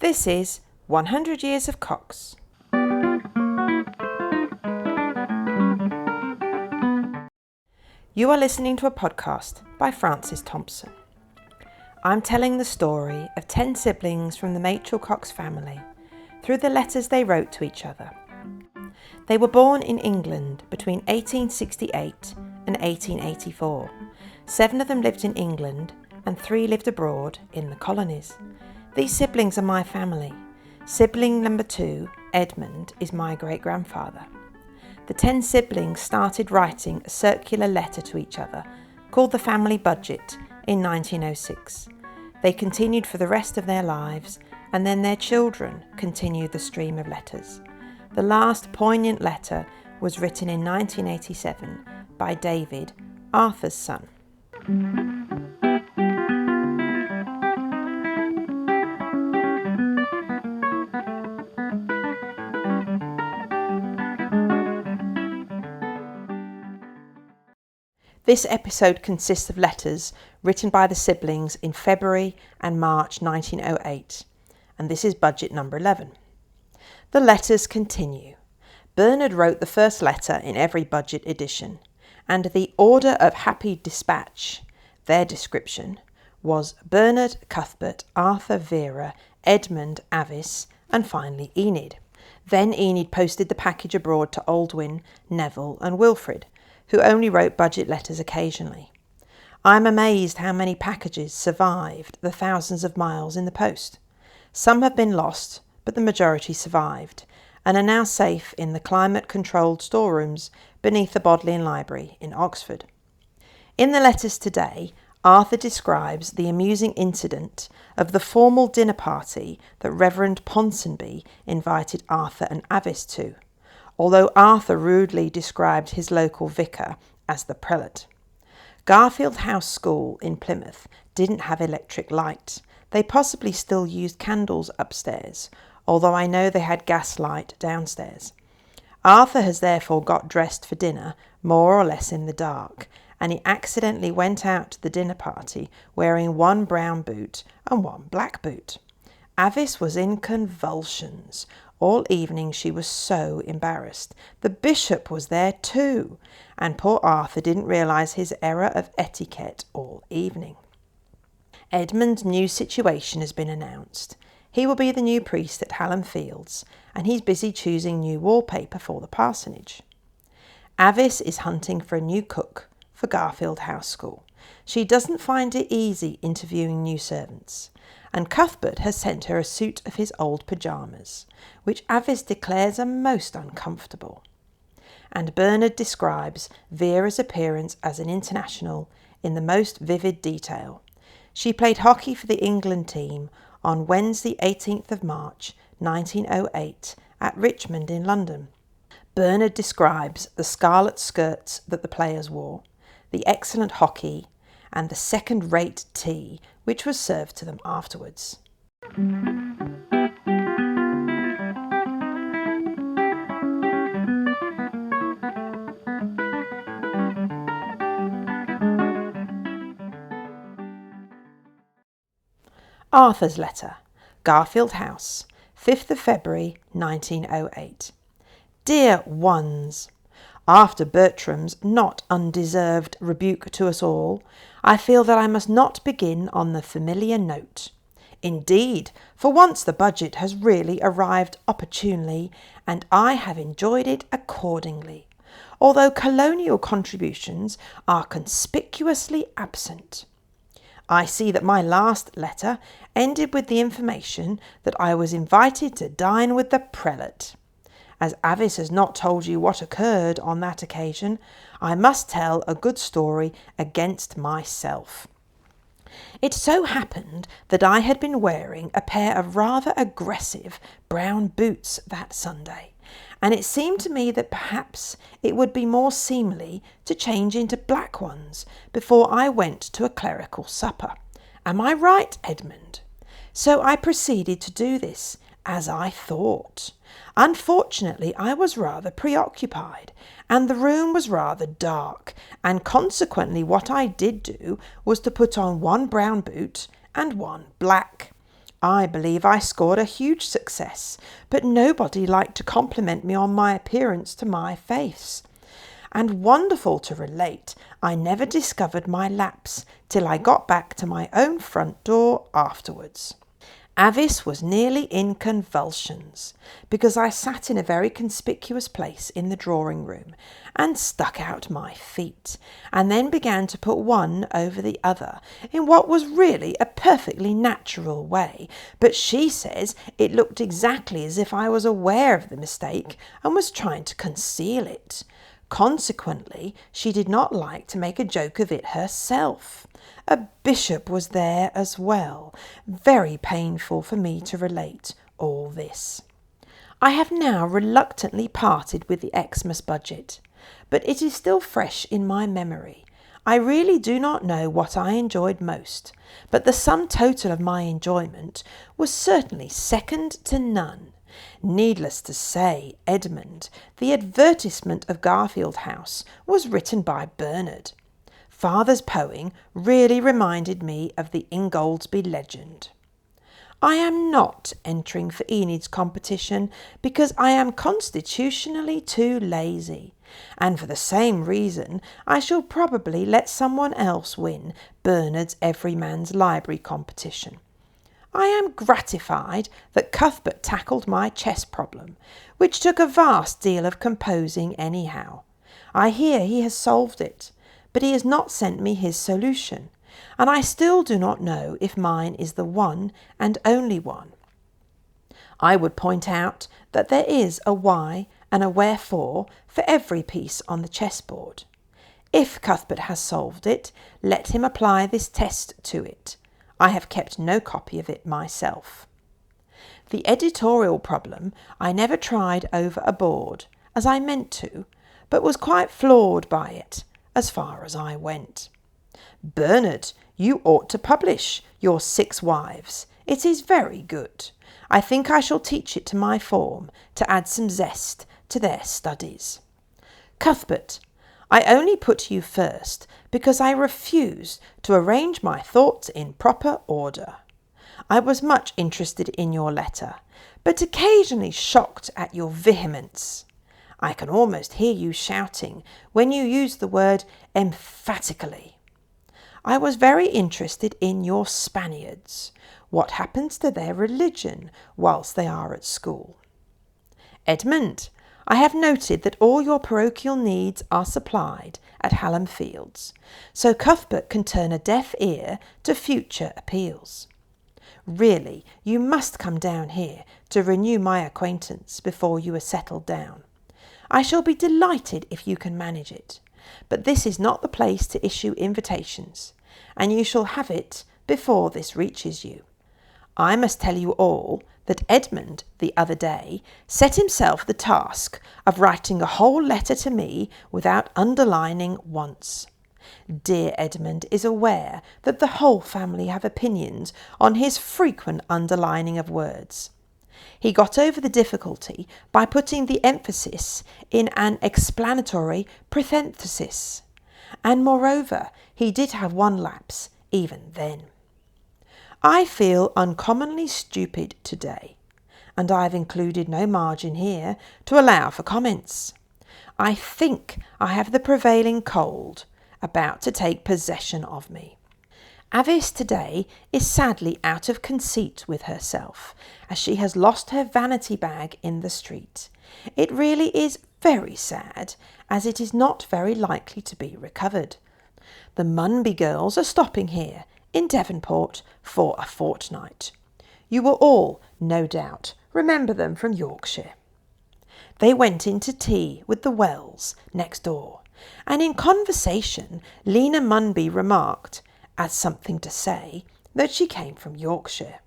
This is 100 Years of Cocks. You are listening to a podcast by Frances Thompson. I'm telling the story of 10 siblings from the Machel Cox family through the letters they wrote to each other. They were born in England between 1868 and 1884. 7 of them lived in England and 3 lived abroad in the colonies. These siblings are my family. Sibling number 2, Edmund, is my great-grandfather. The 10 siblings started writing a circular letter to each other called the Family Budget in 1906. They continued for the rest of their lives, and then their children continued the stream of letters. The last poignant letter was written in 1987 by David, Arthur's son. This episode consists of letters written by the siblings in February and March 1908, and this is Budget number 11. The letters continue. Bernard wrote the first letter in every Budget edition, and the order of happy dispatch, their description, was Bernard, Cuthbert, Arthur, Vera, Edmund, Avice, and finally Enid. Then Enid posted the package abroad to Aldwyn, Neville, and Wilfrid, who only wrote Budget letters occasionally. I'm amazed how many packages survived the thousands of miles in the post. Some have been lost, but the majority survived, and are now safe in the climate-controlled storerooms beneath the Bodleian Library in Oxford. In the letters today, Arthur describes the amusing incident of the formal dinner party that Reverend Ponsonby invited Arthur and Avice to, although Arthur rudely described his local vicar as the prelate. Garfield House School in Plymouth didn't have electric light. They possibly still used candles upstairs, although I know they had gas light downstairs. Arthur has therefore got dressed for dinner more or less in the dark, and he accidentally went out to the dinner party wearing one brown boot and one black boot. Avice was in convulsions. All evening she was so embarrassed. The bishop was there too, and poor Arthur didn't realise his error of etiquette all evening. Edmund's new situation has been announced. He will be the new priest at Hallam Fields, and he's busy choosing new wallpaper for the parsonage. Avice is hunting for a new cook for Garfield House School. She doesn't find it easy interviewing new servants, and Cuthbert has sent her a suit of his old pyjamas, which Avice declares are most uncomfortable. And Bernard describes Vera's appearance as an international in the most vivid detail. She played hockey for the England team on Wednesday 18th of March 1908 at Richmond in London. Bernard describes the scarlet skirts that the players wore, the excellent hockey, and the second-rate tea which was served to them afterwards. Arthur's letter, Garfield House, 5th of February 1908. Dear ones, after Bertram's not undeserved rebuke to us all, I feel that I must not begin on the familiar note. Indeed, for once the budget has really arrived opportunely, and I have enjoyed it accordingly, although colonial contributions are conspicuously absent. I see that my last letter ended with the information that I was invited to dine with the prelate. As Avice has not told you what occurred on that occasion, I must tell a good story against myself. It so happened that I had been wearing a pair of rather aggressive brown boots that Sunday, and it seemed to me that perhaps it would be more seemly to change into black ones before I went to a clerical supper. Am I right, Edmund? So I proceeded to do this, as I thought. Unfortunately, I was rather preoccupied, and the room was rather dark, and consequently what I did do was to put on one brown boot and one black. I believe I scored a huge success, but nobody liked to compliment me on my appearance to my face. And wonderful to relate, I never discovered my lapse till I got back to my own front door afterwards. Avice was nearly in convulsions, because I sat in a very conspicuous place in the drawing room and stuck out my feet, and then began to put one over the other in what was really a perfectly natural way, but she says it looked exactly as if I was aware of the mistake and was trying to conceal it. Consequently, she did not like to make a joke of it herself. A bishop was there as well. Very painful for me to relate all this. I have now reluctantly parted with the Xmas budget, but it is still fresh in my memory. I really do not know what I enjoyed most, but the sum total of my enjoyment was certainly second to none. Needless to say, Edmund, the advertisement of Garfield House, was written by Bernard. Father's poem really reminded me of the Ingoldsby legend. I am not entering for Enid's competition because I am constitutionally too lazy, and for the same reason I shall probably let someone else win Bernard's Everyman's Library competition. I am gratified that Cuthbert tackled my chess problem, which took a vast deal of composing anyhow. I hear he has solved it, but he has not sent me his solution, and I still do not know if mine is the one and only one. I would point out that there is a why and a wherefore for every piece on the chessboard. If Cuthbert has solved it, let him apply this test to it. I have kept no copy of it myself. The editorial problem I never tried over a board, as I meant to, but was quite floored by it, as far as I went. Bernard, you ought to publish your 6 Wives. It is very good. I think I shall teach it to my form to add some zest to their studies. Cuthbert, I only put you first because I refused to arrange my thoughts in proper order. I was much interested in your letter, but occasionally shocked at your vehemence. I can almost hear you shouting when you use the word emphatically. I was very interested in your Spaniards. What happens to their religion whilst they are at school? Edmund, I have noted that all your parochial needs are supplied at Hallam Fields, so Cuthbert can turn a deaf ear to future appeals. Really, you must come down here to renew my acquaintance before you are settled down. I shall be delighted if you can manage it, but this is not the place to issue invitations, and you shall have it before this reaches you. I must tell you all that Edmund, the other day, set himself the task of writing a whole letter to me without underlining once. Dear Edmund is aware that the whole family have opinions on his frequent underlining of words. He got over the difficulty by putting the emphasis in an explanatory parenthesis, and moreover he did have one lapse even then. I feel uncommonly stupid today, and I have included no margin here to allow for comments. I think I have the prevailing cold about to take possession of me. Avice today is sadly out of conceit with herself, as she has lost her vanity bag in the street. It really is very sad, as it is not very likely to be recovered. The Munby girls are stopping here in Devonport for a fortnight. You will all, no doubt, remember them from Yorkshire. They went in to tea with the Wells next door, and in conversation Lena Munby remarked, as something to say, that she came from Yorkshire.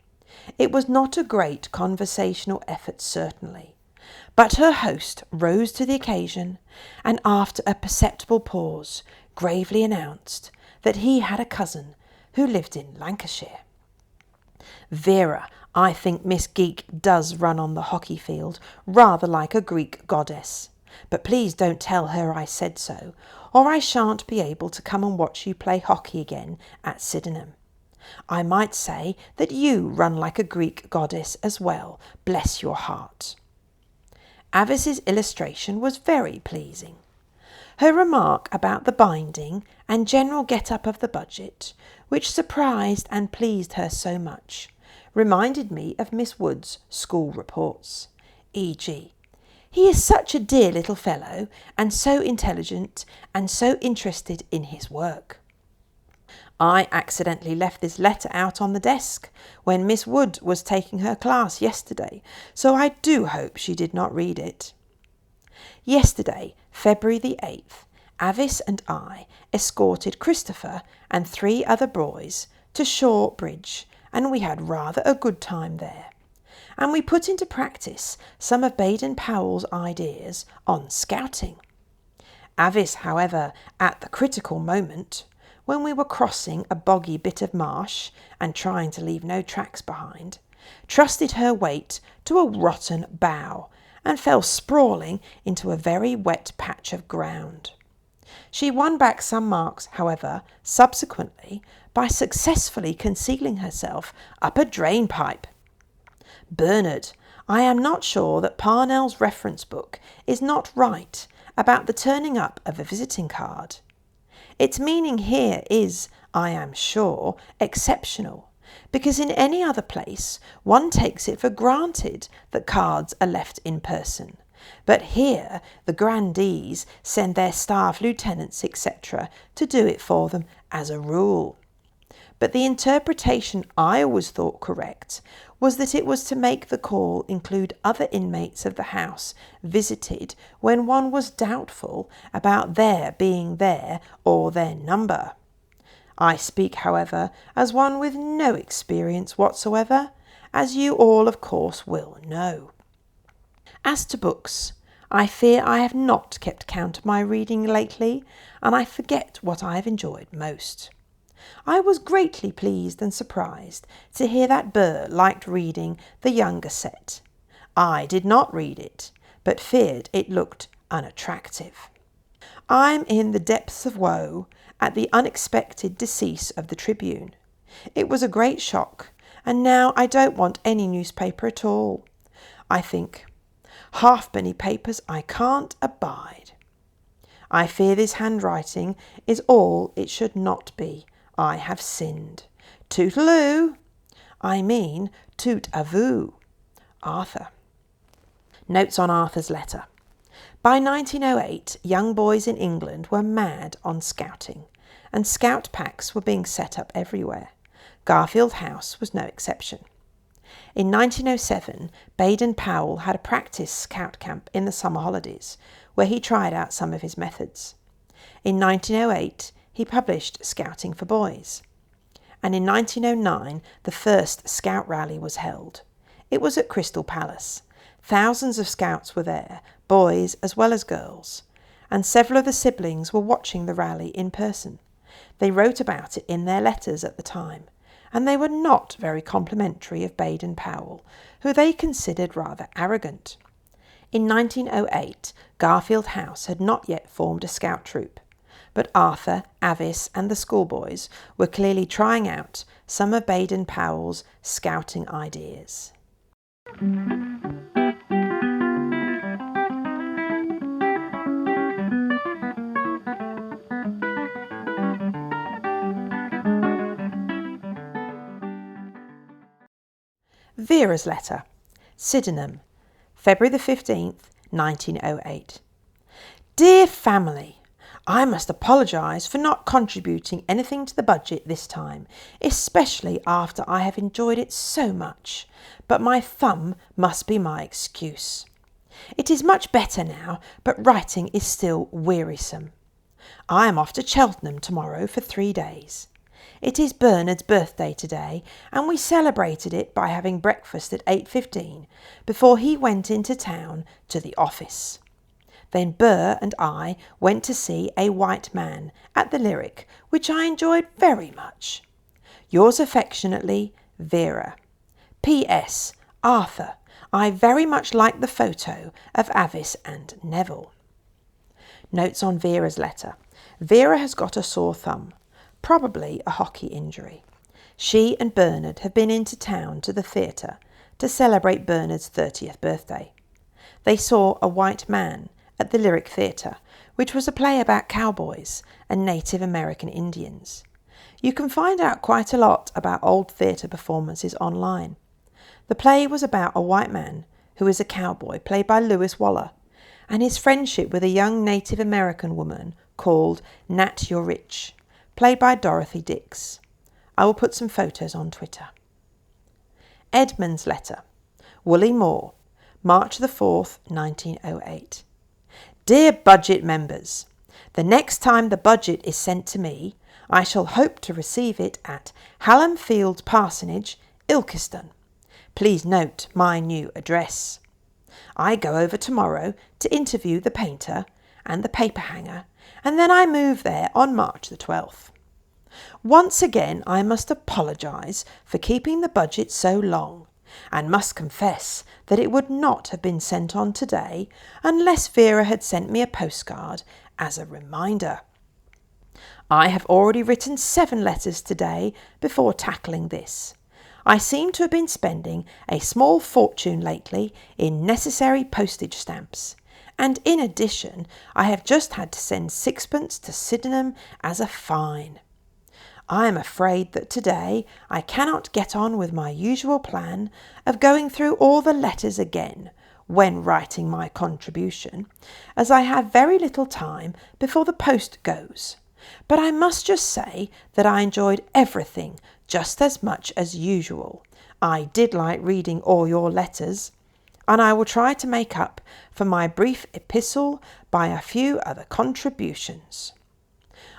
It was not a great conversational effort, certainly, but her host rose to the occasion, and after a perceptible pause gravely announced that he had a cousin who lived in Lancashire. Vera, I think Miss Geek does run on the hockey field rather like a Greek goddess, but please don't tell her I said so, or I shan't be able to come and watch you play hockey again at Sydenham. I might say that you run like a Greek goddess as well, bless your heart." Avice's illustration was very pleasing. Her remark about the binding and general get-up of the budget, which surprised and pleased her so much, reminded me of Miss Wood's school reports, e.g., "He is such a dear little fellow, and so intelligent, and so interested in his work." I accidentally left this letter out on the desk when Miss Wood was taking her class yesterday, so I do hope she did not read it. Yesterday, February the 8th, Avice and I escorted Christopher and 3 other boys to Shaw Bridge, and we had rather a good time there. And we put into practice some of Baden-Powell's ideas on scouting. Avice, however, at the critical moment, when we were crossing a boggy bit of marsh and trying to leave no tracks behind, trusted her weight to a rotten bough and fell sprawling into a very wet patch of ground. She won back some marks, however, subsequently by successfully concealing herself up a drain pipe. Bernard, I am not sure that Parnell's reference book is not right about the turning up of a visiting card. Its meaning here is, I am sure, exceptional, because in any other place one takes it for granted that cards are left in person. But here the grandees send their staff lieutenants, etc., to do it for them as a rule. But the interpretation I always thought correct was that it was to make the call include other inmates of the house visited when one was doubtful about their being there or their number. I speak, however, as one with no experience whatsoever, as you all, of course, will know. As to books, I fear I have not kept count of my reading lately, and I forget what I have enjoyed most. I was greatly pleased and surprised to hear that Burr liked reading the younger set. I did not read it, but feared it looked unattractive. I'm in the depths of woe at the unexpected decease of the Tribune. It was a great shock, and now I don't want any newspaper at all. I think, halfpenny papers I can't abide. I fear this handwriting is all it should not be. I have sinned. Toodaloo! I mean, toot-a-voo. Arthur. Notes on Arthur's letter. By 1908, young boys in England were mad on scouting, and scout packs were being set up everywhere. Garfield House was no exception. In 1907, Baden-Powell had a practice scout camp in the summer holidays, where he tried out some of his methods. In 1908, he published Scouting for Boys. And in 1909, the first Scout Rally was held. It was at Crystal Palace. Thousands of scouts were there, boys as well as girls, and several of the siblings were watching the rally in person. They wrote about it in their letters at the time, and they were not very complimentary of Baden-Powell, who they considered rather arrogant. In 1908, Garfield House had not yet formed a scout troop, but Arthur, Avice and the schoolboys were clearly trying out some of Baden-Powell's scouting ideas. Vera's letter. Sydenham, February the 15th, 1908. Dear family, I must apologise for not contributing anything to the budget this time, especially after I have enjoyed it so much, but my thumb must be my excuse. It is much better now, but writing is still wearisome. I am off to Cheltenham tomorrow for 3 days. It is Bernard's birthday today, and we celebrated it by having breakfast at 8:15 before he went into town to the office. Then Burr and I went to see A White Man at the Lyric, which I enjoyed very much. Yours affectionately, Vera. P.S. Arthur, I very much like the photo of Avice and Neville. Notes on Vera's letter. Vera has got a sore thumb, probably a hockey injury. She and Bernard have been into town to the theatre to celebrate Bernard's 30th birthday. They saw A White Man at the Lyric Theatre, which was a play about cowboys and Native American Indians. You can find out quite a lot about old theatre performances online. The play was about a white man who is a cowboy, played by Lewis Waller, and his friendship with a young Native American woman called Nat You're Rich, played by Dorothy Dix. I will put some photos on Twitter. Edmund's letter. Woolley Moor, March the 4th, 1908. Dear Budget members, the next time the budget is sent to me, I shall hope to receive it at Hallam Fields Parsonage, Ilkeston. Please note my new address. I go over tomorrow to interview the painter and the paper hanger, and then I move there on March the 12th. Once again I must apologise for keeping the budget so long, and must confess that it would not have been sent on today unless Vera had sent me a postcard as a reminder. I have already written 7 letters today before tackling this. I seem to have been spending a small fortune lately in necessary postage stamps, and in addition I have just had to send 6pence to Sydenham as a fine. I am afraid that today I cannot get on with my usual plan of going through all the letters again when writing my contribution, as I have very little time before the post goes. But I must just say that I enjoyed everything just as much as usual. I did like reading all your letters, and I will try to make up for my brief epistle by a few other contributions.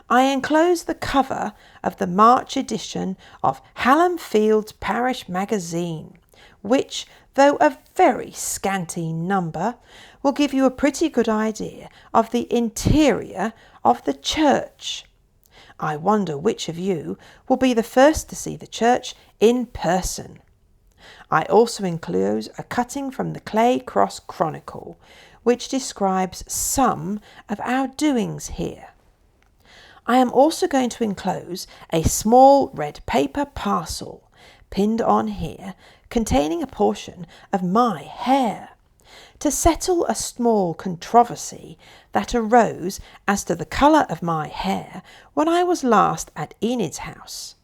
I enclose the cover of the March edition of Hallam Fields Parish Magazine, which, though a very scanty number, will give you a pretty good idea of the interior of the church. I wonder which of you will be the first to see the church in person. I also enclose a cutting from the Clay Cross Chronicle, which describes some of our doings here. I am also going to enclose a small red paper parcel pinned on here containing a portion of my hair, to settle a small controversy that arose as to the colour of my hair when I was last at Enid's house.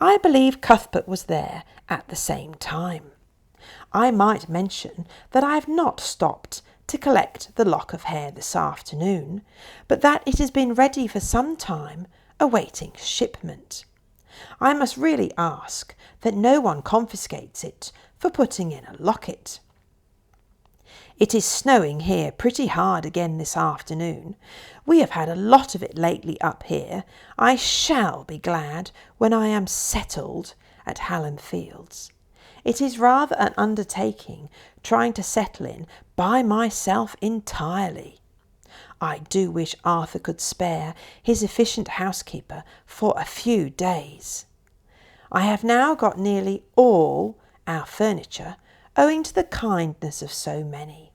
I believe Cuthbert was there at the same time. I might mention that I have not stopped to collect the lock of hair this afternoon, but that it has been ready for some time, awaiting shipment. I must really ask that no one confiscates it for putting in a locket. It is snowing here pretty hard again this afternoon. We have had a lot of it lately up here. I shall be glad when I am settled at Hallam Fields. It is rather an undertaking trying to settle in by myself entirely. I do wish Arthur could spare his efficient housekeeper for a few days. I have now got nearly all our furniture, owing to the kindness of so many.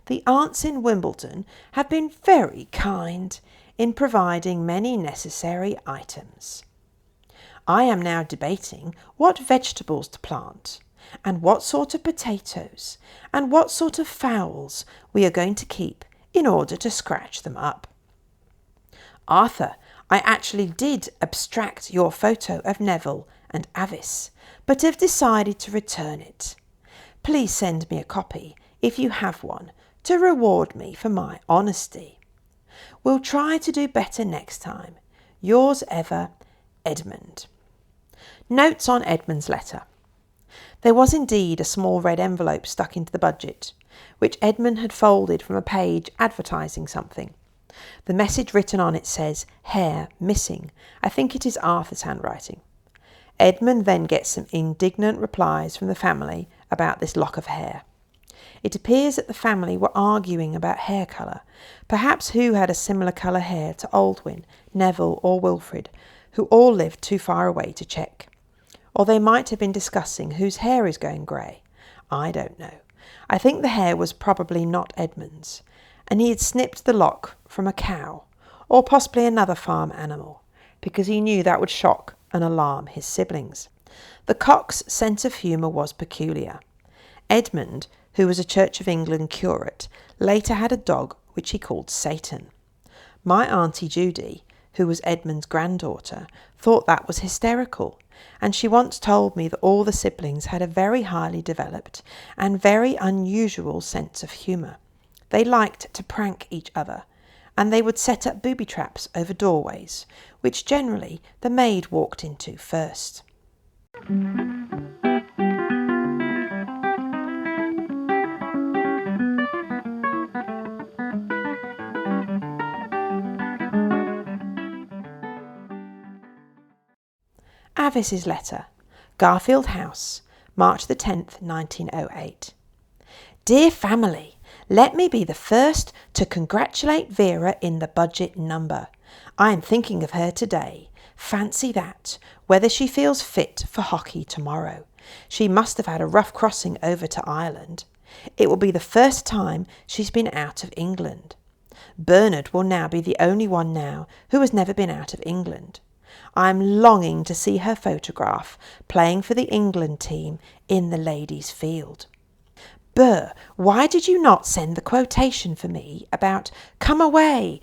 The aunts in Wimbledon have been very kind in providing many necessary items. I am now debating what vegetables to plant, and what sort of potatoes, and what sort of fowls we are going to keep in order to scratch them up. Arthur, I actually did abstract your photo of Neville and Avice, but have decided to return it. Please send me a copy, if you have one, to reward me for my honesty. We'll try to do better next time. Yours ever, Edmund. Notes on Edmund's letter. There was indeed a small red envelope stuck into the budget, which Edmund had folded from a page advertising something. The message written on it says, "Hair missing." I think it is Arthur's handwriting. Edmund then gets some indignant replies from the family about this lock of hair. It appears that the family were arguing about hair colour, perhaps who had a similar colour hair to Aldwyn, Neville or Wilfrid, who all lived too far away to check. Or they might have been discussing whose hair is going grey. I don't know. I think the hair was probably not Edmund's, and he had snipped the lock from a cow, or possibly another farm animal, because he knew that would shock and alarm his siblings. The cock's sense of humour was peculiar. Edmund, who was a Church of England curate, later had a dog which he called Satan. My Auntie Judy, who was Edmund's granddaughter, thought that was hysterical, and she once told me that all the siblings had a very highly developed and very unusual sense of humour. They liked to prank each other, and they would set up booby traps over doorways, which generally the maid walked into first. Avice's letter, Garfield House, March the 10th, 1908. Dear family, let me be the first to congratulate Vera in the budget number. I am thinking of her today. Fancy that, whether she feels fit for hockey tomorrow. She must have had a rough crossing over to Ireland. It will be the first time she's been out of England. Bernard will now be the only one now who has never been out of England. I am longing to see her photograph playing for the England team in the ladies' field. Burr, why did you not send the quotation for me about come away,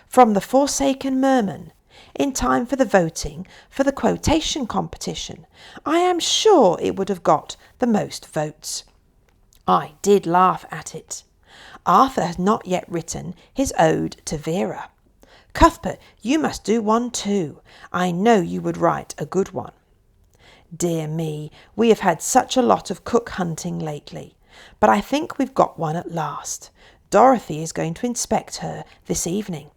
from the Forsaken Merman, in time for the voting for the quotation competition? I am sure it would have got the most votes. I did laugh at it. Arthur has not yet written his ode to Vera. Cuthbert, you must do one too. I know you would write a good one. Dear me, we have had such a lot of cook hunting lately, but I think we've got one at last. Dorothy is going to inspect her this evening.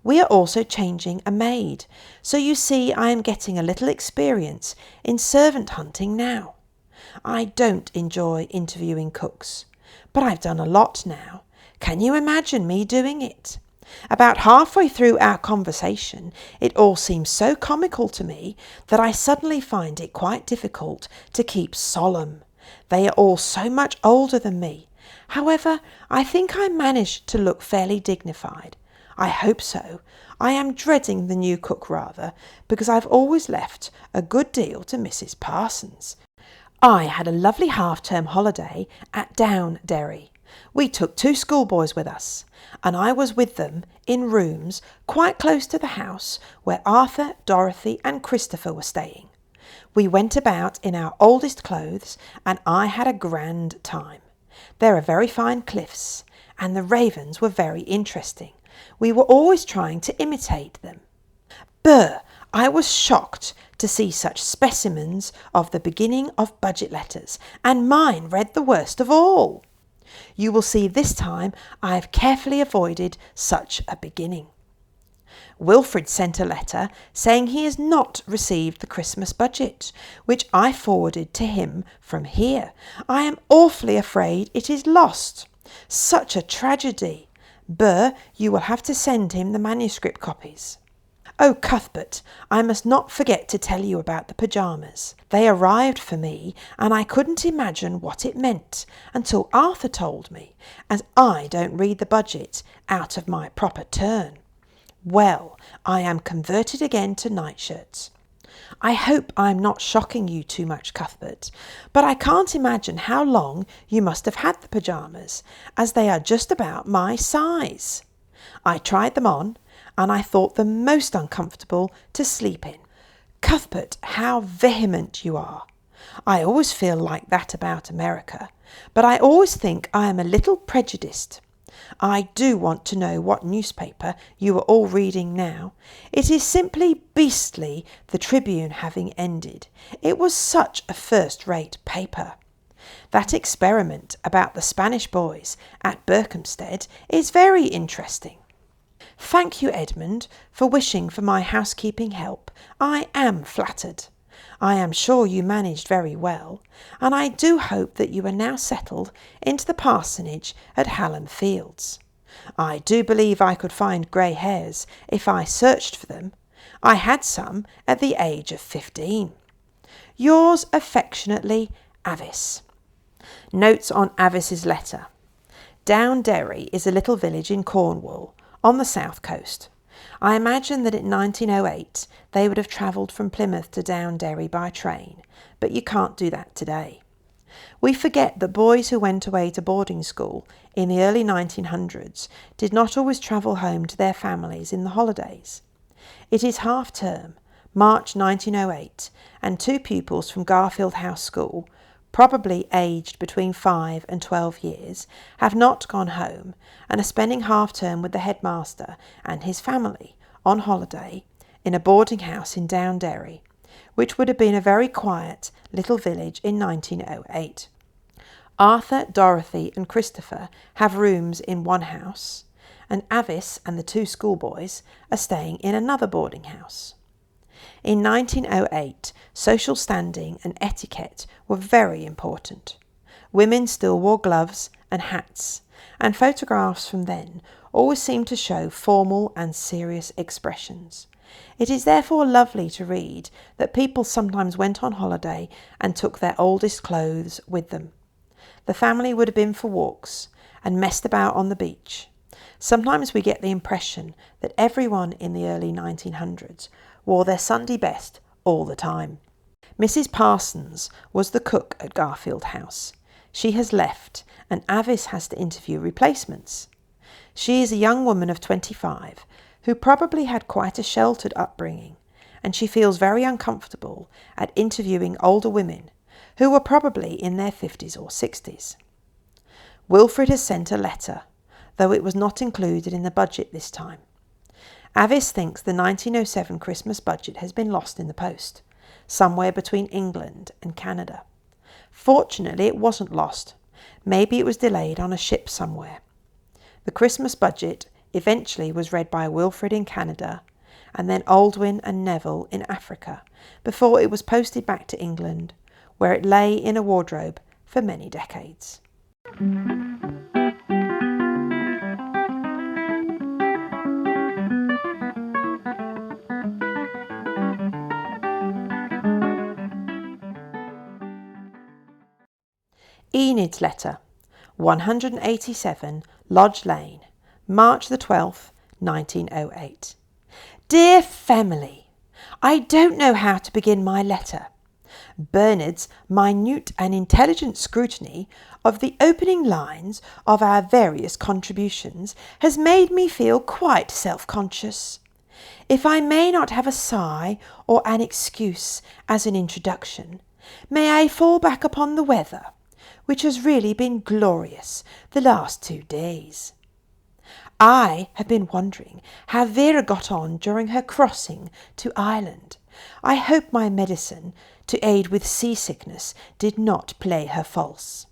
We are also changing a maid, so you see I am getting a little experience in servant hunting now. I don't enjoy interviewing cooks, but I've done a lot now. Can you imagine me doing it? About halfway through our conversation, it all seems so comical to me that I suddenly find it quite difficult to keep solemn. They are all so much older than me. However, I think I managed to look fairly dignified. I hope so. I am dreading the new cook rather, because I've always left a good deal to Mrs. Parsons. I had a lovely half-term holiday at Downderry. We took 2 schoolboys with us, and I was with them in rooms quite close to the house where Arthur, Dorothy and Christopher were staying. We went about in our oldest clothes, and I had a grand time. There are very fine cliffs, and the ravens were very interesting. We were always trying to imitate them. Burr, I was shocked to see such specimens of the beginning of budget letters, and mine read the worst of all. You will see this time I have carefully avoided such a beginning. Wilfred sent a letter saying he has not received the Christmas budget, which I forwarded to him from here. I am awfully afraid it is lost. Such a tragedy. Burr, you will have to send him the manuscript copies. Oh, Cuthbert, I must not forget to tell you about the pyjamas. They arrived for me, and I couldn't imagine what it meant until Arthur told me, as I don't read the budget out of my proper turn. Well, I am converted again to nightshirts. I hope I am not shocking you too much, Cuthbert, but I can't imagine how long you must have had the pyjamas, as they are just about my size. I tried them on, and I thought them most uncomfortable to sleep in. Cuthbert, how vehement you are. I always feel like that about America, but I always think I am a little prejudiced. I do want to know what newspaper you are all reading now. It is simply beastly, the Tribune having ended. It was such a first-rate paper. That experiment about the Spanish boys at Berkhamsted is very interesting. Thank you, Edmund, for wishing for my housekeeping help. I am flattered. I am sure you managed very well, and I do hope that you are now settled into the parsonage at Hallam Fields. I do believe I could find grey hairs if I searched for them. I had some at the age of 15. Yours affectionately, Avice. Notes on Avice's letter. Downderry is a little village in Cornwall, on the south coast. I imagine that in 1908 they would have travelled from Plymouth to Downderry by train, but you can't do that today. We forget that boys who went away to boarding school in the early 1900s did not always travel home to their families in the holidays. It is half term, March 1908, and 2 pupils from Garfield House School, probably aged between 5 and 12 years, have not gone home and are spending half term with the headmaster and his family on holiday in a boarding house in Downderry, which would have been a very quiet little village in 1908. Arthur, Dorothy and Christopher have rooms in one house, and Avice and the 2 schoolboys are staying in another boarding house. In 1908, social standing and etiquette were very important. Women still wore gloves and hats, and photographs from then always seem to show formal and serious expressions. It is therefore lovely to read that people sometimes went on holiday and took their oldest clothes with them. The family would have been for walks and messed about on the beach. Sometimes we get the impression that everyone in the early 1900s wore their Sunday best all the time. Mrs. Parsons was the cook at Garfield House. She has left, and Avice has to interview replacements. She is a young woman of 25 who probably had quite a sheltered upbringing, and she feels very uncomfortable at interviewing older women who were probably in their 50s or 60s. Wilfred has sent a letter, though it was not included in the budget this time. Avice thinks the 1907 Christmas budget has been lost in the post, somewhere between England and Canada. Fortunately, it wasn't lost. Maybe it was delayed on a ship somewhere. The Christmas budget eventually was read by Wilfred in Canada, and then Aldwyn and Neville in Africa, before it was posted back to England, where it lay in a wardrobe for many decades. Enid's letter, 187 Lodge Lane, March the 12th, 1908. Dear Family, I don't know how to begin my letter. Bernard's minute and intelligent scrutiny of the opening lines of our various contributions has made me feel quite self-conscious. If I may not have a sigh or an excuse as an introduction, may I fall back upon the weather, which has really been glorious the last 2 days. I have been wondering how Vera got on during her crossing to Ireland. I hope my medicine to aid with seasickness did not play her false.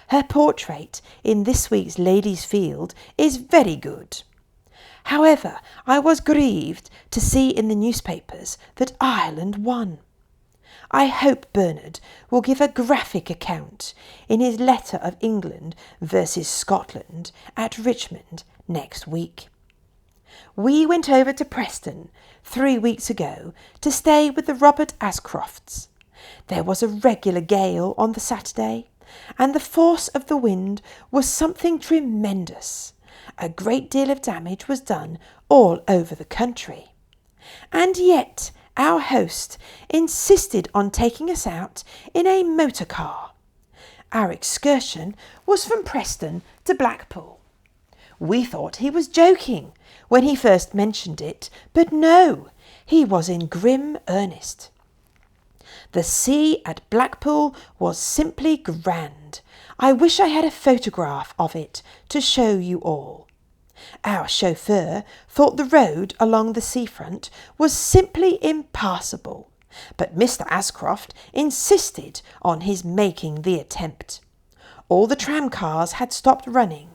Her portrait in this week's Ladies' Field is very good. However, I was grieved to see in the newspapers that Ireland won. I hope Bernard will give a graphic account in his letter of England versus Scotland at Richmond next week. We went over to Preston 3 weeks ago to stay with the Robert Ascrofts. There was a regular gale on the Saturday, and the force of the wind was something tremendous. A great deal of damage was done all over the country. And yet our host insisted on taking us out in a motor car. Our excursion was from Preston to Blackpool. We thought he was joking when he first mentioned it, but no, he was in grim earnest. The sea at Blackpool was simply grand. I wish I had a photograph of it to show you all. Our chauffeur thought the road along the seafront was simply impassable, but Mr. Ascroft insisted on his making the attempt. All the tramcars had stopped running,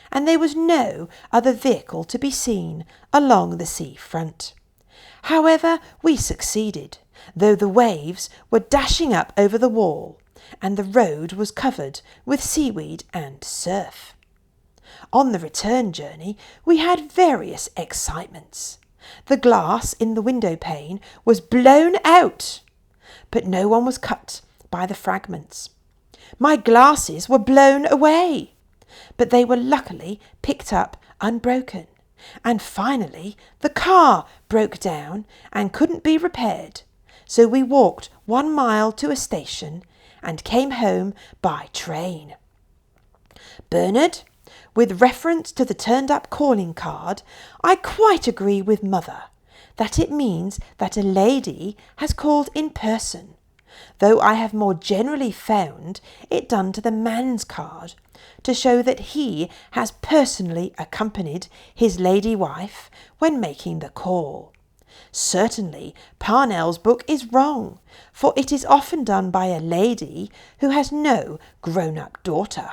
and there was no other vehicle to be seen along the seafront. However, we succeeded, though the waves were dashing up over the wall, and the road was covered with seaweed and surf. On the return journey, we had various excitements. The glass in the window pane was blown out, but no one was cut by the fragments. My glasses were blown away, but they were luckily picked up unbroken. And finally, the car broke down and couldn't be repaired, so we walked 1 mile to a station and came home by train. Bernard, with reference to the turned-up calling card, I quite agree with Mother that it means that a lady has called in person, though I have more generally found it done to the man's card to show that he has personally accompanied his lady wife when making the call. Certainly, Parnell's book is wrong, for it is often done by a lady who has no grown-up daughter.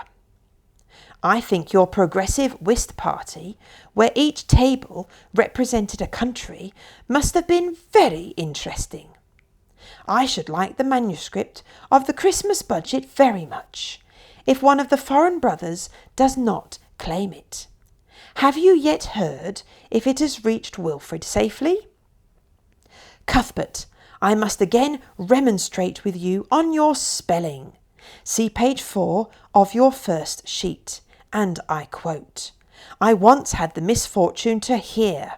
I think your progressive whist party, where each table represented a country, must have been very interesting. I should like the manuscript of the Christmas budget very much, if one of the foreign brothers does not claim it. Have you yet heard if it has reached Wilfrid safely? Cuthbert, I must again remonstrate with you on your spelling. See page 4 of your first sheet, and I quote, "I once had the misfortune to hear."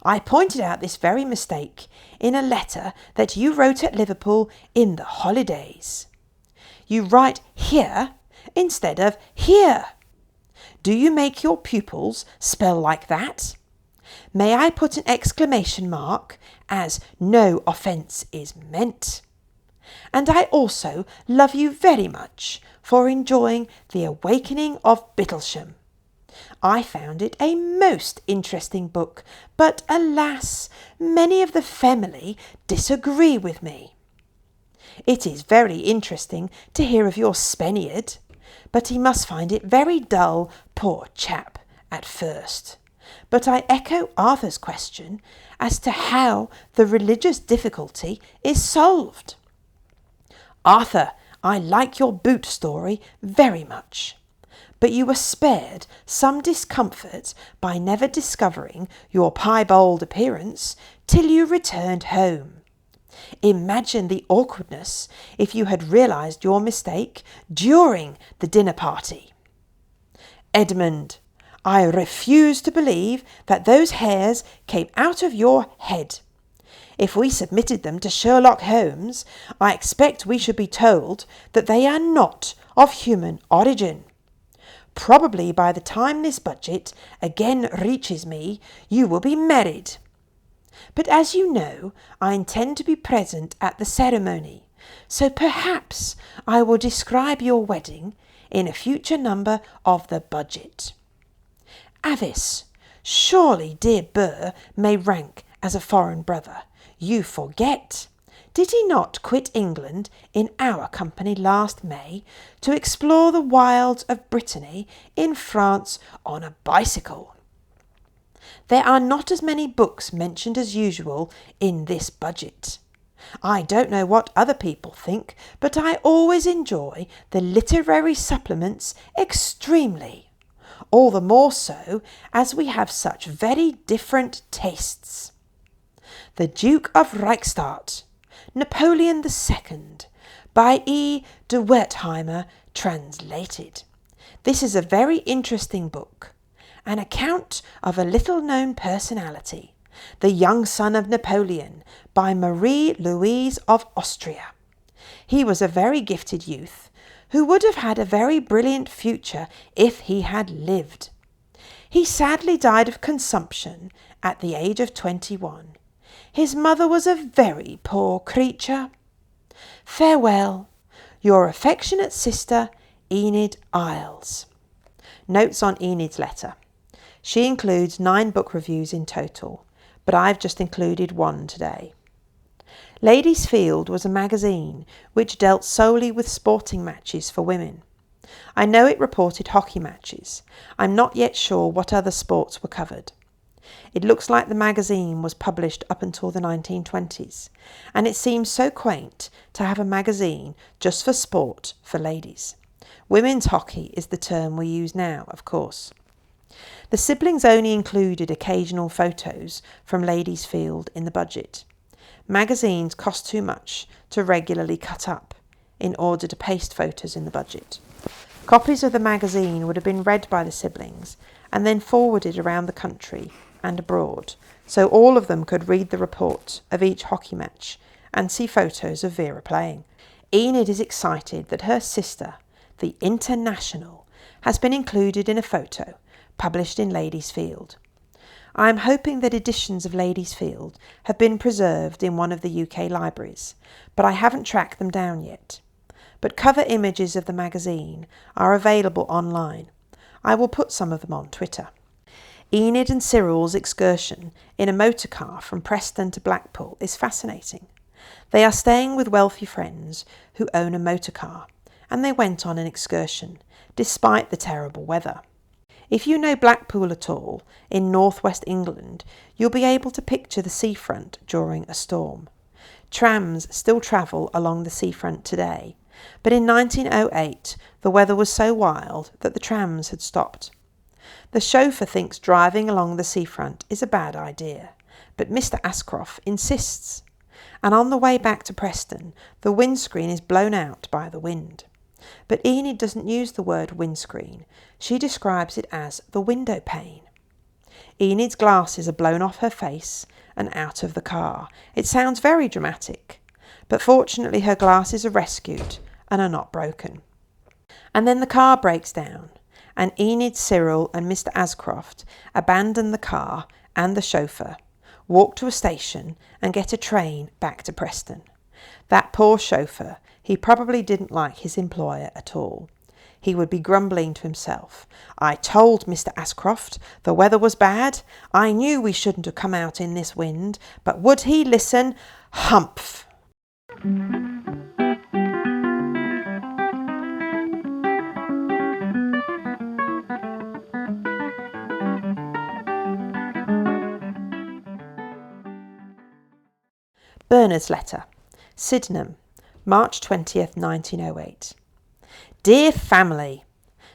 I pointed out this very mistake in a letter that you wrote at Liverpool in the holidays. You write here instead of here. Do you make your pupils spell like that? May I put an exclamation mark as no offence is meant? And I also love you very much for enjoying The Awakening of Bittlesham. I found it a most interesting book, but alas, many of the family disagree with me. It is very interesting to hear of your Spaniard, but he must find it very dull, poor chap, at first. But I echo Arthur's question as to how the religious difficulty is solved. Arthur, I like your boot story very much, but you were spared some discomfort by never discovering your piebald appearance till you returned home. Imagine the awkwardness if you had realised your mistake during the dinner party. Edmund, I refuse to believe that those hairs came out of your head. If we submitted them to Sherlock Holmes, I expect we should be told that they are not of human origin. Probably by the time this budget again reaches me, you will be married. But as you know, I intend to be present at the ceremony, so perhaps I will describe your wedding in a future number of the budget. Avice, surely dear Burr may rank as a foreign brother. You forget. Did he not quit England in our company last May to explore the wilds of Brittany in France on a bicycle? There are not as many books mentioned as usual in this budget. I don't know what other people think, but I always enjoy the literary supplements extremely, all the more so as we have such very different tastes. The Duke of Reichstadt, Napoleon II, by E. de Wertheimer, translated. This is a very interesting book, an account of a little-known personality, the young son of Napoleon, by Marie Louise of Austria. He was a very gifted youth, who would have had a very brilliant future if he had lived. He sadly died of consumption at the age of 21. His mother was a very poor creature. Farewell, your affectionate sister, Enid Isles. Notes on Enid's letter. She includes 9 book reviews in total, but I've just included 1 today. Ladies' Field was a magazine which dealt solely with sporting matches for women. I know it reported hockey matches. I'm not yet sure what other sports were covered. It looks like the magazine was published up until the 1920s, and it seems so quaint to have a magazine just for sport for ladies. Women's hockey is the term we use now, of course. The siblings only included occasional photos from Ladies' Field in the budget. Magazines cost too much to regularly cut up in order to paste photos in the budget. Copies of the magazine would have been read by the siblings and then forwarded around the country and abroad, so all of them could read the report of each hockey match and see photos of Vera playing. Enid is excited that her sister, the International, has been included in a photo published in Ladies' Field. I am hoping that editions of Ladies' Field have been preserved in one of the UK libraries, but I haven't tracked them down yet. But cover images of the magazine are available online. I will put some of them on Twitter. Enid and Cyril's excursion in a motor car from Preston to Blackpool is fascinating. They are staying with wealthy friends who own a motor car, and they went on an excursion, despite the terrible weather. If you know Blackpool at all, in northwest England, you'll be able to picture the seafront during a storm. Trams still travel along the seafront today, but in 1908 the weather was so wild that the trams had stopped. The chauffeur thinks driving along the seafront is a bad idea, but Mr. Ascroft insists. And on the way back to Preston, the windscreen is blown out by the wind. But Enid doesn't use the word windscreen. She describes it as the window pane. Enid's glasses are blown off her face and out of the car. It sounds very dramatic, but fortunately her glasses are rescued and are not broken. And then the car breaks down, and Enid, Cyril and Mr. Ascroft abandon the car and the chauffeur, walk to a station and get a train back to Preston. That poor chauffeur, he probably didn't like his employer at all. He would be grumbling to himself, "I told Mr. Ascroft the weather was bad. I knew we shouldn't have come out in this wind, but would he listen? Humph!" Bernard's letter. Sydenham, March 20th, 1908. Dear family,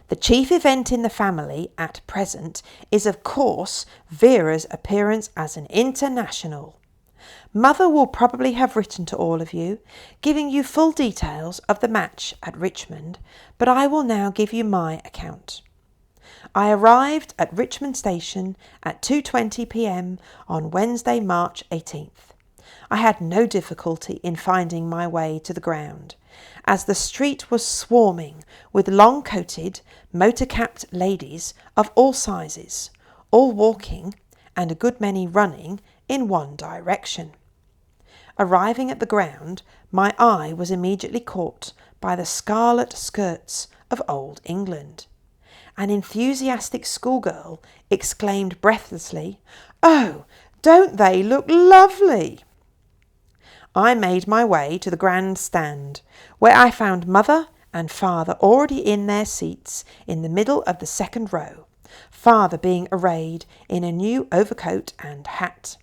the chief event in the family at present is of course Vera's appearance as an international. Mother will probably have written to all of you, giving you full details of the match at Richmond, but I will now give you my account. I arrived at Richmond station at 2:20 p.m. on Wednesday, March 18th. I had no difficulty in finding my way to the ground, as the street was swarming with long-coated, motor-capped ladies of all sizes, all walking, and a good many running, in one direction. Arriving at the ground, my eye was immediately caught by the scarlet skirts of Old England. An enthusiastic schoolgirl exclaimed breathlessly, "Oh, don't they look lovely!" I made my way to the grand stand, where I found Mother and Father already in their seats in the middle of the second row, Father being arrayed in a new overcoat and hat.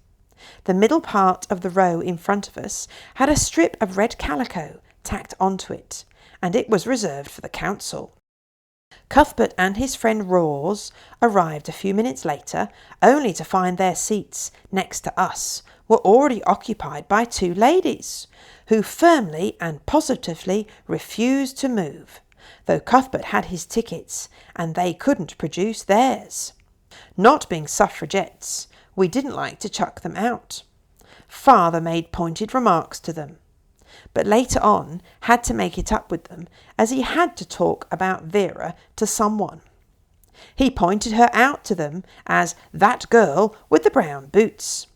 The middle part of the row in front of us had a strip of red calico tacked onto it, and it was reserved for the council. Cuthbert and his friend Rawes arrived a few minutes later, only to find their seats next to us were already occupied by two ladies, who firmly and positively refused to move, though Cuthbert had his tickets and they couldn't produce theirs. Not being suffragettes, we didn't like to chuck them out. Father made pointed remarks to them, but later on had to make it up with them, as he had to talk about Vera to someone. He pointed her out to them as that girl with the brown boots.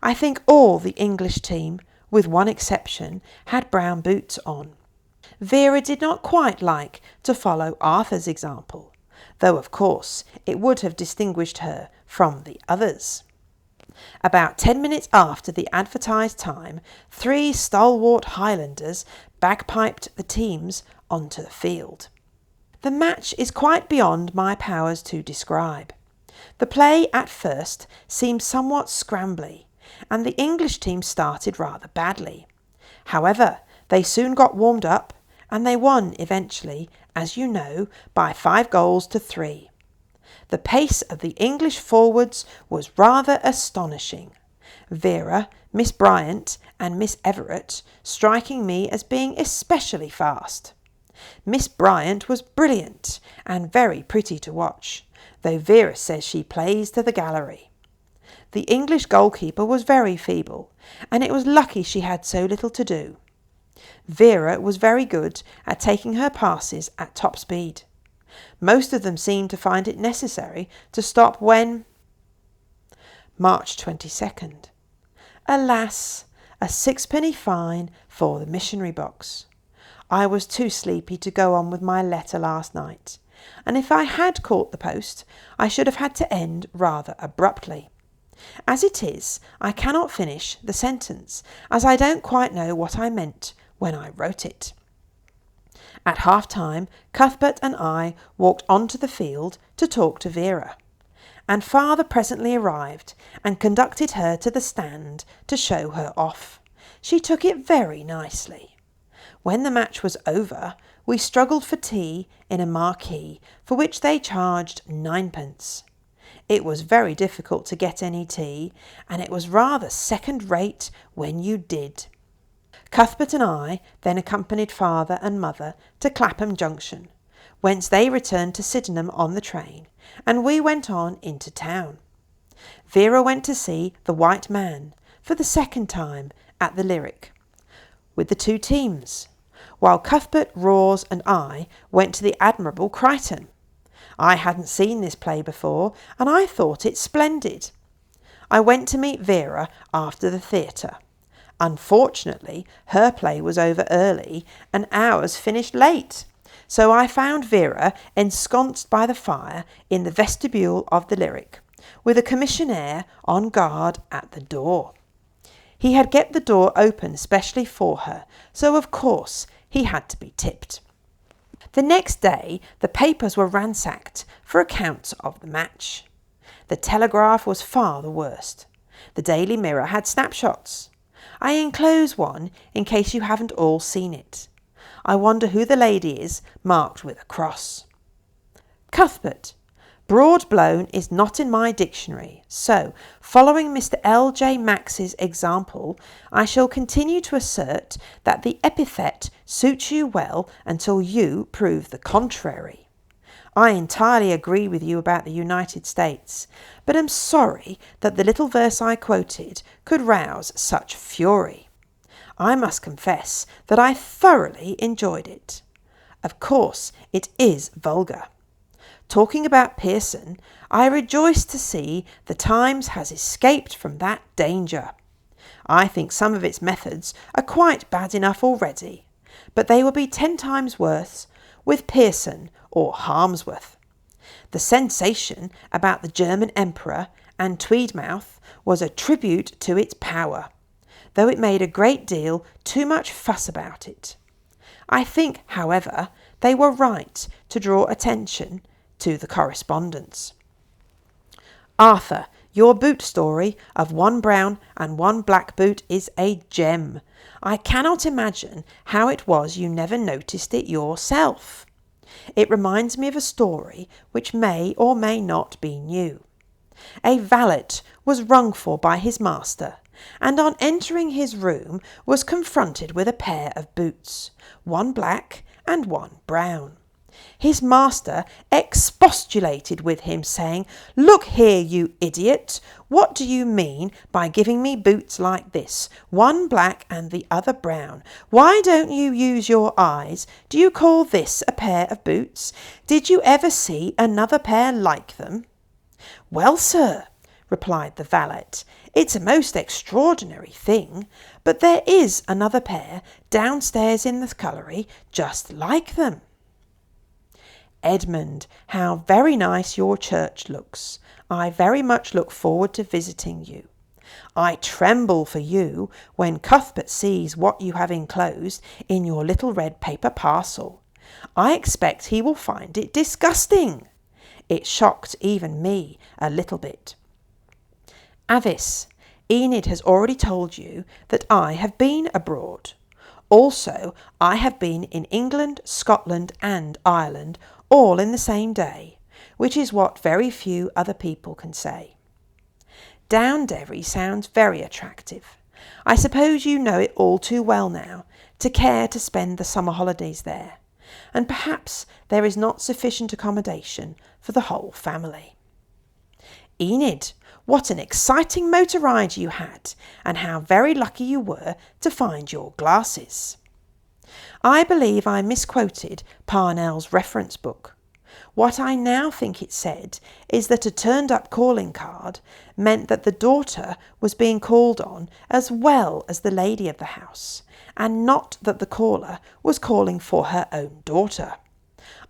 I think all the English team, with one exception, had brown boots on. Vera did not quite like to follow Arthur's example, though of course it would have distinguished her from the others. About 10 minutes after the advertised time, 3 stalwart Highlanders bagpiped the teams onto the field. The match is quite beyond my powers to describe. The play at first seemed somewhat scrambly, and the English team started rather badly. However, they soon got warmed up, and they won eventually, as you know, by 5 goals to 3. The pace of the English forwards was rather astonishing. Vera, Miss Bryant and Miss Everett striking me as being especially fast. Miss Bryant was brilliant and very pretty to watch, though Vera says she plays to the gallery. The English goalkeeper was very feeble, and it was lucky she had so little to do. Vera was very good at taking her passes at top speed. Most of them seemed to find it necessary to stop when... March 22nd. Alas, a sixpenny fine for the missionary box. I was too sleepy to go on with my letter last night, and if I had caught the post, I should have had to end rather abruptly. As it is, I cannot finish the sentence, as I don't quite know what I meant when I wrote it. At half-time, Cuthbert and I walked onto the field to talk to Vera, and Father presently arrived and conducted her to the stand to show her off. She took it very nicely. When the match was over, we struggled for tea in a marquee, for which they charged 9p. It was very difficult to get any tea, and it was rather second-rate when you did. Cuthbert and I then accompanied Father and Mother to Clapham Junction, whence they returned to Sydenham on the train, and we went on into town. Vera went to see The White Man for the second time at the Lyric, with the two teams, while Cuthbert, Rawes and I went to the admirable Crichton. I hadn't seen this play before, and I thought it splendid. I went to meet Vera after the theatre. Unfortunately, her play was over early and ours finished late, so I found Vera ensconced by the fire in the vestibule of the Lyric, with a commissionaire on guard at the door. He had kept the door open specially for her, so of course he had to be tipped. The next day the papers were ransacked for accounts of the match. The Telegraph was far the worst. The Daily Mirror had snapshots. I enclose one in case you haven't all seen it. I wonder who the lady is marked with a cross. Cuthbert. Broad blown is not in my dictionary, so, following Mr. L.J. Max's example, I shall continue to assert that the epithet suits you well until you prove the contrary. I entirely agree with you about the United States, but am sorry that the little verse I quoted could rouse such fury. I must confess that I thoroughly enjoyed it. Of course, it is vulgar. Talking about Pearson, I rejoice to see the Times has escaped from that danger. I think some of its methods are quite bad enough already, but they will be 10 times worse with Pearson or Harmsworth. The sensation about the German Emperor and Tweedmouth was a tribute to its power, though it made a great deal too much fuss about it. I think, however, they were right to draw attention to the correspondence. Arthur, your boot story of 1 brown and 1 black boot is a gem. I cannot imagine how it was you never noticed it yourself. It reminds me of a story which may or may not be new. A valet was rung for by his master, and on entering his room was confronted with a pair of boots, 1 black and 1 brown. His master expostulated with him, saying, "Look here, you idiot, what do you mean by giving me boots like this, 1 black and the other brown? Why don't you use your eyes? Do you call this a pair of boots? Did you ever see another pair like them?" "Well, sir," replied the valet, "it's a most extraordinary thing, but there is another pair downstairs in the scullery just like them." "Edmund, how very nice your church looks. I very much look forward to visiting you. I tremble for you when Cuthbert sees what you have enclosed in your little red paper parcel. I expect he will find it disgusting. It shocked even me a little bit. Avice, Enid has already told you that I have been abroad. Also, I have been in England, Scotland and Ireland all in the same day, which is what very few other people can say. Downderry sounds very attractive. I suppose you know it all too well now to care to spend the summer holidays there. and perhaps there is not sufficient accommodation for the whole family. Enid, what an exciting motor ride you had, and how very lucky you were to find your glasses. I believe I misquoted Parnell's reference book. What I now think it said is that a turned-up calling card meant that the daughter was being called on as well as the lady of the house, and not that the caller was calling for her own daughter.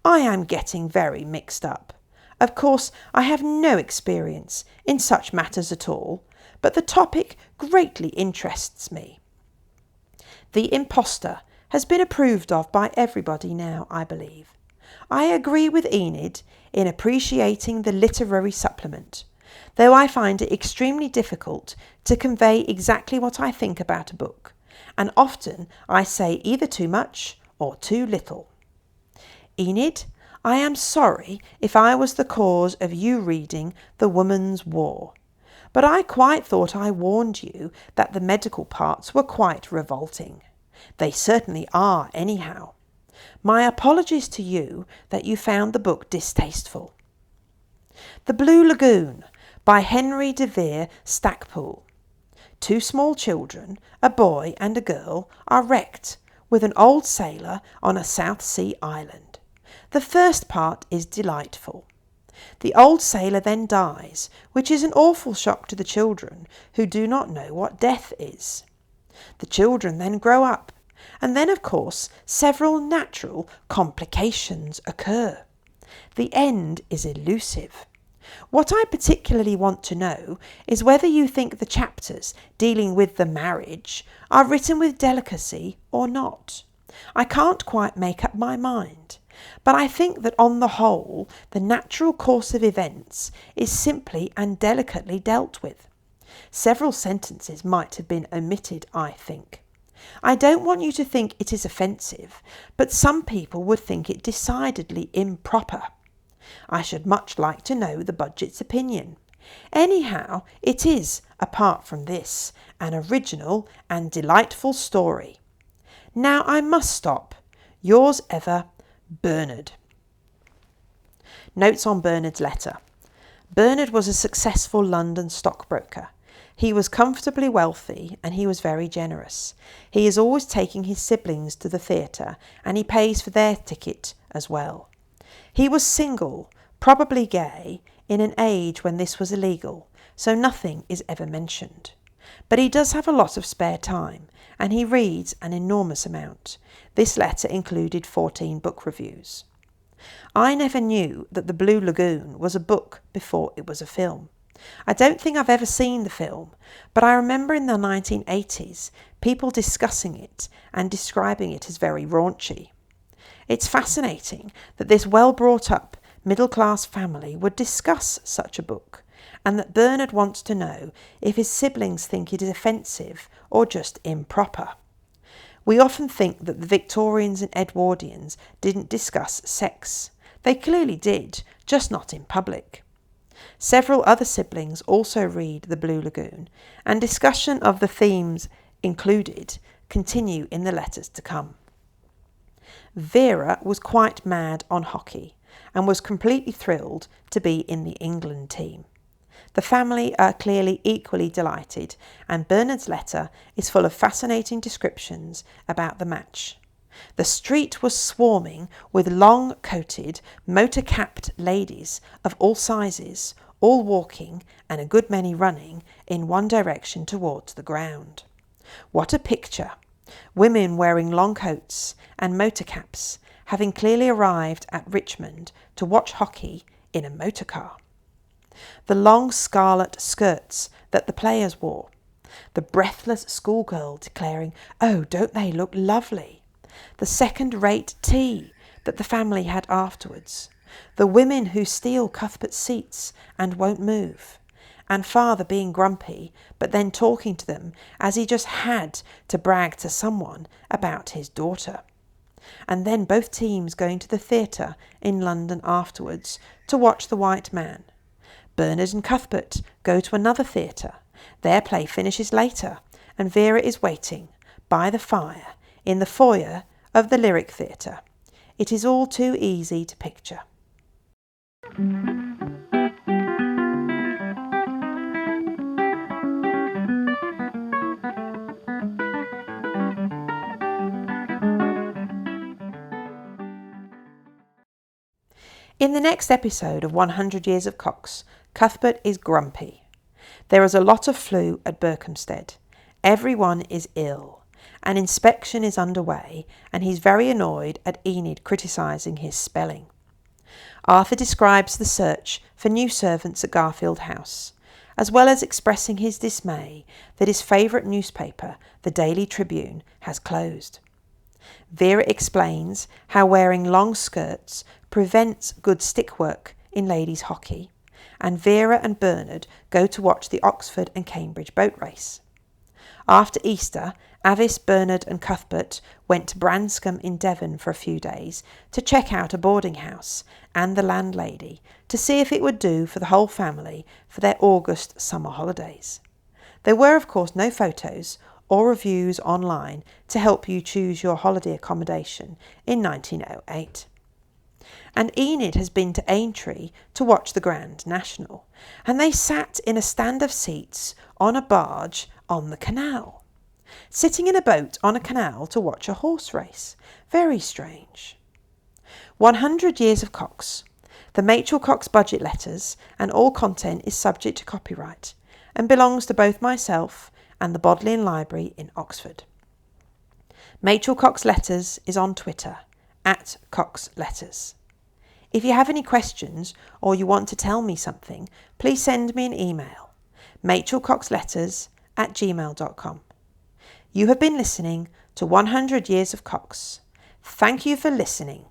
I am getting very mixed up. Of course, I have no experience in such matters at all, but the topic greatly interests me. The impostor has been approved of by everybody now, I believe. I agree with Enid in appreciating the literary supplement, though I find it extremely difficult to convey exactly what I think about a book, and often I say either too much or too little. Enid, I am sorry if I was the cause of you reading The Woman's War, but I quite thought I warned you that the medical parts were quite revolting. They certainly are anyhow. My apologies to you that you found the book distasteful. The Blue Lagoon by Henry de Vere Stackpoole. 2 small children, a boy and a girl, are wrecked with an old sailor on a South Sea island. The first part is delightful. The old sailor then dies, which is an awful shock to the children who do not know what death is. The children then grow up, and then of course several natural complications occur. The end is elusive. What I particularly want to know is whether you think the chapters dealing with the marriage are written with delicacy or not. I can't quite make up my mind, but I think that on the whole the natural course of events is simply and delicately dealt with. Several sentences might have been omitted, I think. I don't want you to think it is offensive, but some people would think it decidedly improper. I should much like to know the Budget's opinion. Anyhow, it is, apart from this, an original and delightful story. Now I must stop. Yours ever, Bernard. Notes on Bernard's letter. Bernard was a successful London stockbroker. He was comfortably wealthy and he was very generous. He is always taking his siblings to the theatre and he pays for their ticket as well. He was single, probably gay, in an age when this was illegal, so nothing is ever mentioned. But he does have a lot of spare time and he reads an enormous amount. This letter included 14 book reviews. I never knew that The Blue Lagoon was a book before it was a film. I don't think I've ever seen the film, but I remember in the 1980s people discussing it and describing it as very raunchy. It's fascinating that this well-brought-up, middle-class family would discuss such a book, and that Bernard wants to know if his siblings think it is offensive or just improper. We often think that the Victorians and Edwardians didn't discuss sex. They clearly did, just not in public. Several other siblings also read The Blue Lagoon, and discussion of the themes included continue in the letters to come. Vera was quite mad on hockey and was completely thrilled to be in the England team. The family are clearly equally delighted, and Bernard's letter is full of fascinating descriptions about the match. The street was swarming with long-coated, motor-capped ladies of all sizes, all walking and a good many running in one direction towards the ground. What a picture! Women wearing long coats and motor caps, having clearly arrived at Richmond to watch hockey in a motor car. The long scarlet skirts that the players wore. The breathless schoolgirl declaring, "Oh, don't they look lovely?" The second-rate tea that the family had afterwards. The women who steal Cuthbert's seats and won't move. And father being grumpy, but then talking to them as he just had to brag to someone about his daughter. And then both teams going to the theatre in London afterwards to watch The White Man. Bernard and Cuthbert go to another theatre. Their play finishes later, and Vera is waiting by the fire in the foyer of the Lyric Theatre. It is all too easy to picture. In the next episode of 100 Years of Cox, Cuthbert is grumpy. There is a lot of flu at Berkhamsted. Everyone is ill. An inspection is underway and he's very annoyed at Enid criticising his spelling. Arthur describes the search for new servants at Garfield House, as well as expressing his dismay that his favourite newspaper, the Daily Tribune, has closed. Vera explains how wearing long skirts prevents good stick work in ladies' hockey, and Vera and Bernard go to watch the Oxford and Cambridge boat race. After Easter, Avice, Bernard and Cuthbert went to Branscombe in Devon for a few days to check out a boarding house and the landlady to see if it would do for the whole family for their August summer holidays. There were, of course, no photos or reviews online to help you choose your holiday accommodation in 1908. And Enid has been to Aintree to watch the Grand National, and they sat in a stand of seats on a barge on the canal. Sitting in a boat on a canal to watch a horse race. Very strange. 100 Years of Cox. The Machel Cox budget letters and all content is subject to copyright and belongs to both myself and the Bodleian Library in Oxford. Machel Cox Letters is on Twitter, @CoxLetters. If you have any questions or you want to tell me something, please send me an email, machelcoxletters@gmail.com. You have been listening to 100 Years of Cox. Thank you for listening.